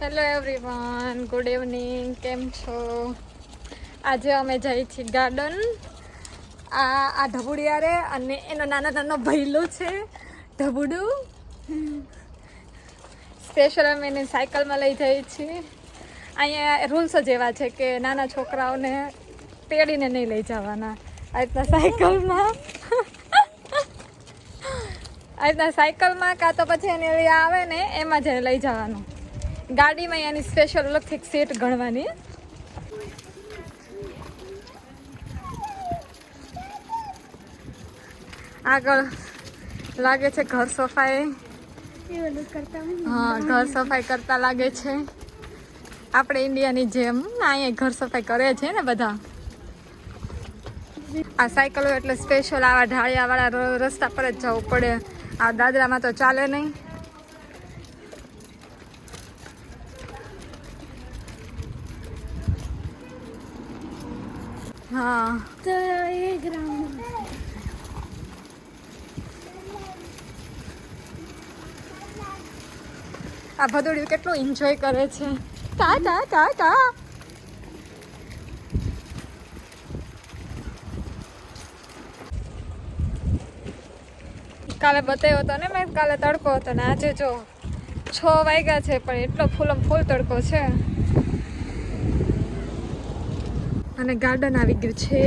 Hello everyone, good evening. કેમ છો? આજે અમે જઈએ છીએ ગાર્ડન. આ ઢબુડિયા રે અને એનો નાનો ભૈલું છે ઢબુડું. સ્પેશિયલ અમે એને સાયકલમાં લઈ જઈએ છીએ. અહીંયા રૂલ્સ જ એવા છે કે નાના છોકરાઓને તેડીને નહીં લઈ જવાના. આ રીતના સાયકલમાં કાં તો પછી એને આવે ને એમાં જ લઈ જવાનું. ગાડીમાં એની સ્પેશિયલ અલગથી સીટ ગણવાની. આગળ લાગે છે ઘર સફાઈ. હા, ઘર સફાઈ કરતા લાગે છે. આપણે ઇન્ડિયાની જેમ અહીંયા ઘર સફાઈ કરે છે ને બધા. આ સાયકલો એટલે સ્પેશિયલ આવા ઢાળિયાવાળા રસ્તા પર જ જવું પડે. આ દાદરામાં તો ચાલે નહીં. હા, તો એ ગ્રાઉન્ડ આ ભદોડિયું કેટલું એન્જોય કરે છે. ટા ટા ટા ટા. કાલે બતાવ્યો હતો ને મેં, કાલે તડકો હતો ને આજે જો 6 વાગ્યા છે પણ એટલો ફૂલ તડકો છે. અને ગાર્ડન આવી ગયું છે.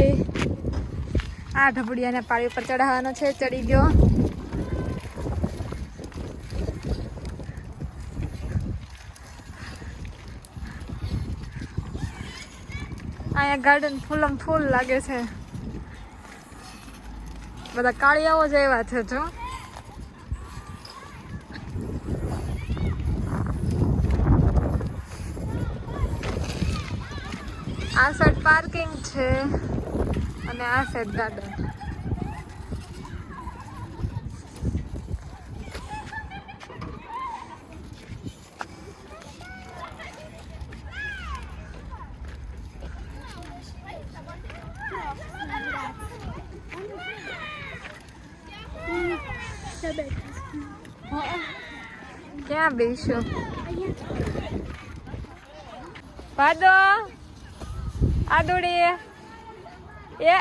આ ઢબુડિયાને પાળી ઉપર ચડાવવાનો છે. ચડી ગયો. અહીંયા ગાર્ડન ફૂલ લાગે છે. બધા કાળિયાઓ જ એવા છે જો. આ સાઈડ પાર્કિંગ છે અને આ સાઈડ ગાર્ડન. ક્યાં બેસું? ભાદો આદુડી એ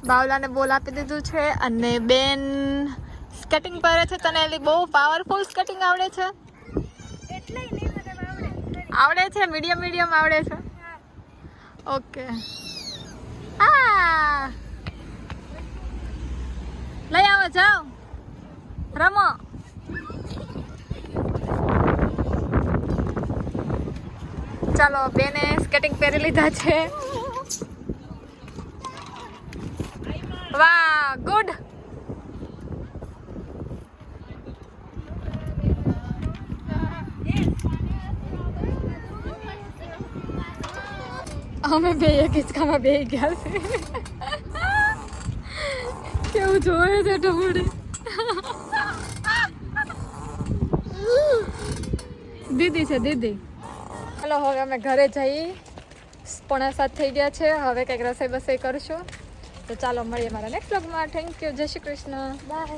બાવલાને બોલ આપી દીધું છે અને બેન સ્કેટિંગ કરે છે. તને એલી બહુ પાવરફુલ સ્કેટિંગ આવડે છે? આવડે છે, મીડિયમ આવડે છે. ઓકે, હા લઈ આવો, જાઓ રમો. ચાલો, બેને સ્કેટિંગ પહેરી લીધા છે. વાહ, ગુડ. અમે બે એક હિંચકામાં બે ગયા છે. કેવું જોવે છે ઢબુડી. દીદી છે દીદી. ચાલો હવે અમે ઘરે જઈ. 6:45 થઈ ગયા છે. હવે કંઈક રસોઈ બસોઈ કરશું. તો ચાલો મળીએ મારા નેક્સ્ટ વ્લોગમાં. Thank you. જય શ્રી કૃષ્ણ. બાય.